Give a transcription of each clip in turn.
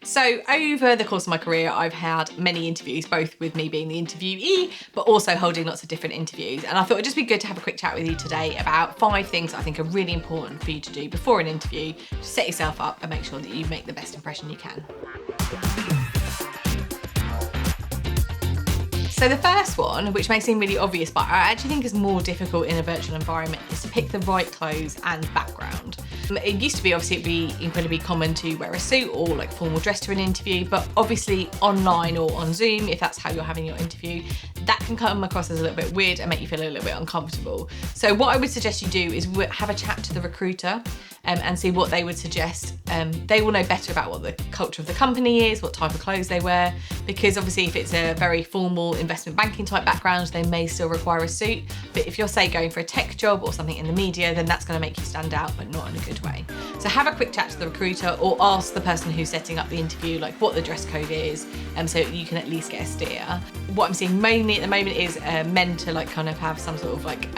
So over the course of my career, I've had many interviews, both with me being the interviewee, but also holding lots of different interviews. And I thought it'd just be good to have a quick chat with you today about 5 things I think are really important for you to do before an interview to set yourself up and make sure that you make the best impression you can. So the first one, which may seem really obvious, but I actually think is more difficult in a virtual environment, is to pick the right clothes and background. It used to be, obviously, it'd be incredibly common to wear a suit or like formal dress to an interview, but obviously online or on Zoom, if that's how you're having your interview, that can come across as a little bit weird and make you feel a little bit uncomfortable. So what I would suggest you do is have a chat to the recruiter and see what they would suggest. They will know better about what the culture of the company is, what type of clothes they wear, because obviously if it's a very formal investment banking type background, they may still require a suit. But if you're, say, going for a tech job or something in the media, then that's going to make you stand out, but not in a good way. So have a quick chat to the recruiter or ask the person who's setting up the interview like what the dress code is, so you can at least get a steer. What I'm seeing mainly at the moment is men to like kind of have some sort of like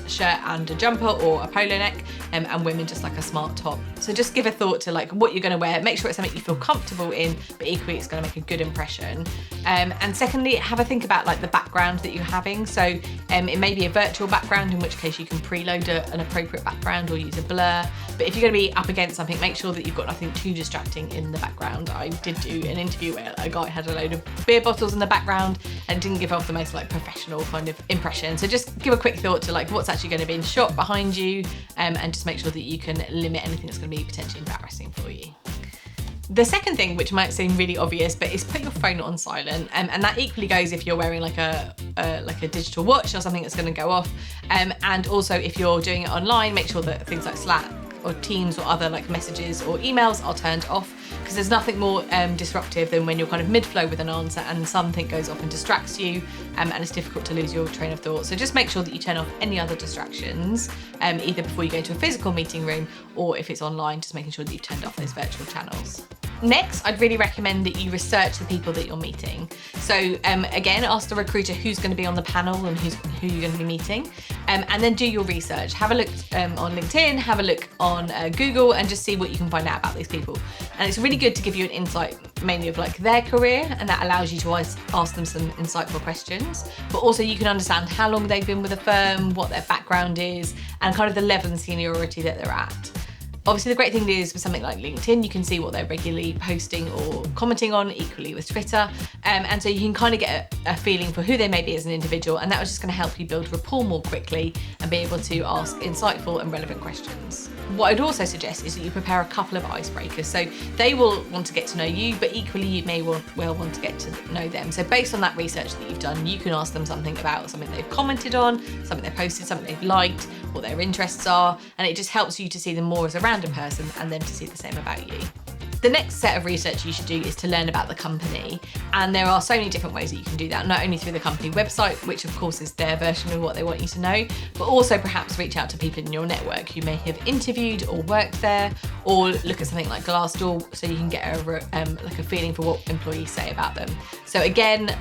shirt and a jumper or a polo neck, and women just like a smart top. So just give a thought to like what you're going to wear, make sure it's something you feel comfortable in, but equally it's going to make a good impression. And secondly, have a think about like the background that you're having. So it may be a virtual background, in which case you can preload an appropriate background or use a blur. But if you're going to be up against something, make sure that you've got nothing too distracting in the background. I did do an interview where a guy had a load of beer bottles in the background and didn't give off the most like professional kind of impression. So just give a quick thought to like what's actually going to be in shot behind you, and just make sure that you can limit anything that's going to be potentially embarrassing for you. The second thing, which might seem really obvious, but is put your phone on silent, and that equally goes if you're wearing like a digital watch or something that's going to go off, and also if you're doing it online, make sure that things like Slack or Teams or other like messages or emails are turned off, because there's nothing more disruptive than when you're kind of mid-flow with an answer and something goes off and distracts you, and it's difficult to lose your train of thought. So just make sure that you turn off any other distractions, either before you go into a physical meeting room or if it's online, just making sure that you've turned off those virtual channels. Next, I'd really recommend that you research the people that you're meeting. So again, ask the recruiter who's going to be on the panel and who you're going to be meeting, and then do your research. Have a look on LinkedIn, have a look on Google, and just see what you can find out about these people. And it's really good to give you an insight mainly of like their career, and that allows you to ask them some insightful questions. But also you can understand how long they've been with a firm, what their background is, and kind of the level and seniority that they're at. Obviously, the great thing is with something like LinkedIn, you can see what they're regularly posting or commenting on, equally with Twitter. And so you can kind of get a feeling for who they may be as an individual, and that was just going to help you build rapport more quickly and be able to ask insightful and relevant questions. What I'd also suggest is that you prepare a couple of icebreakers. So they will want to get to know you, but equally you may well want to get to know them. So based on that research that you've done, you can ask them something about something they've commented on, something they've posted, something they've liked, what their interests are, and it just helps you to see them more as a random person and them to see the same about you. The next set of research you should do is to learn about the company, and there are so many different ways that you can do that, not only through the company website, which of course is their version of what they want you to know, but also perhaps reach out to people in your network who may have interviewed or worked there, or look at something like Glassdoor so you can get a feeling for what employees say about them. So again,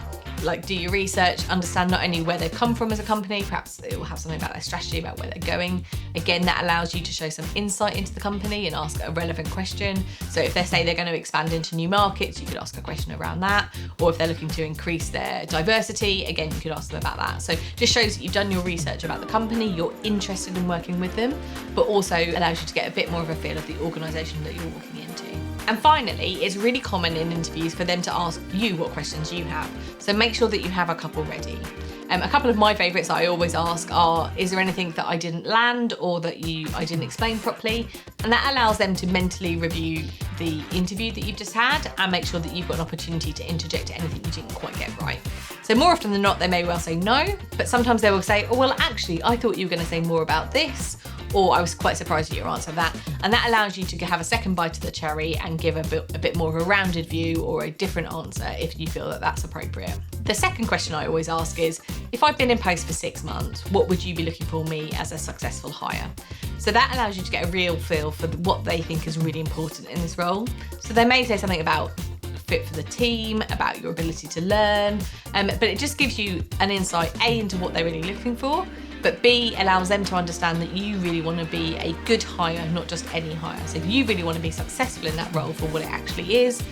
like do your research, understand not only where they've come from as a company, perhaps it will have something about their strategy, about where they're going. Again, that allows you to show some insight into the company and ask a relevant question. So if they say they're going to expand into new markets, you could ask a question around that. Or if they're looking to increase their diversity, again, you could ask them about that. So just shows that you've done your research about the company, you're interested in working with them, but also allows you to get a bit more of a feel of the organisation that you're walking into. And finally, it's really common in interviews for them to ask you what questions you have. So make sure that you have a couple ready. A couple of my favourites I always ask are, is there anything that I didn't land or that I didn't explain properly? And that allows them to mentally review the interview that you've just had and make sure that you've got an opportunity to interject anything you didn't quite get right. So more often than not, they may well say no, but sometimes they will say, oh, well, actually, I thought you were going to say more about this, or I was quite surprised at your answer to that. And that allows you to have a second bite of the cherry and give a bit more of a rounded view or a different answer if you feel that that's appropriate. The second question I always ask is, if I've been in post for 6 months, what would you be looking for me as a successful hire? So that allows you to get a real feel for what they think is really important in this role. So they may say something about fit for the team, about your ability to learn, but it just gives you an insight, A, into what they're really looking for, but B, allows them to understand that you really want to be a good hire, not just any hire. So if you really want to be successful in that role for what it actually is,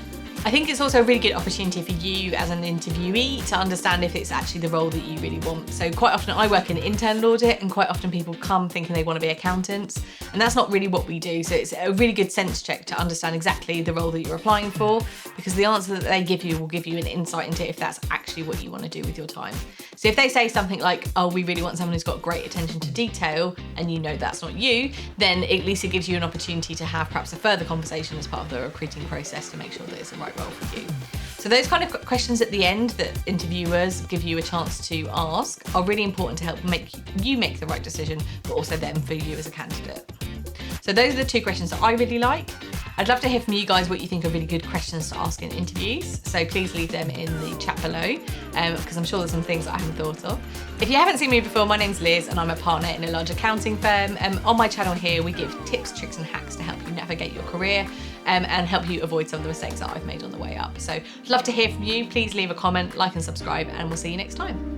I think it's also a really good opportunity for you as an interviewee to understand if it's actually the role that you really want. So quite often I work in internal audit, and quite often people come thinking they want to be accountants, and that's not really what we do. So it's a really good sense check to understand exactly the role that you're applying for, because the answer that they give you will give you an insight into if that's actually what you want to do with your time. So if they say something like, oh, we really want someone who's got great attention to detail, and you know that's not you, then at least it gives you an opportunity to have perhaps a further conversation as part of the recruiting process to make sure that it's the right role for you. So those kind of questions at the end that interviewers give you a chance to ask are really important to help you make the right decision, but also then for you as a candidate. So those are the 2 questions that I really like. I'd love to hear from you guys what you think are really good questions to ask in interviews. So please leave them in the chat below, because I'm sure there's some things that I haven't thought of. If you haven't seen me before, my name's Liz and I'm a partner in a large accounting firm. On my channel here, we give tips, tricks and hacks to help you navigate your career and help you avoid some of the mistakes that I've made on the way up. So I'd love to hear from you. Please leave a comment, like and subscribe, and we'll see you next time.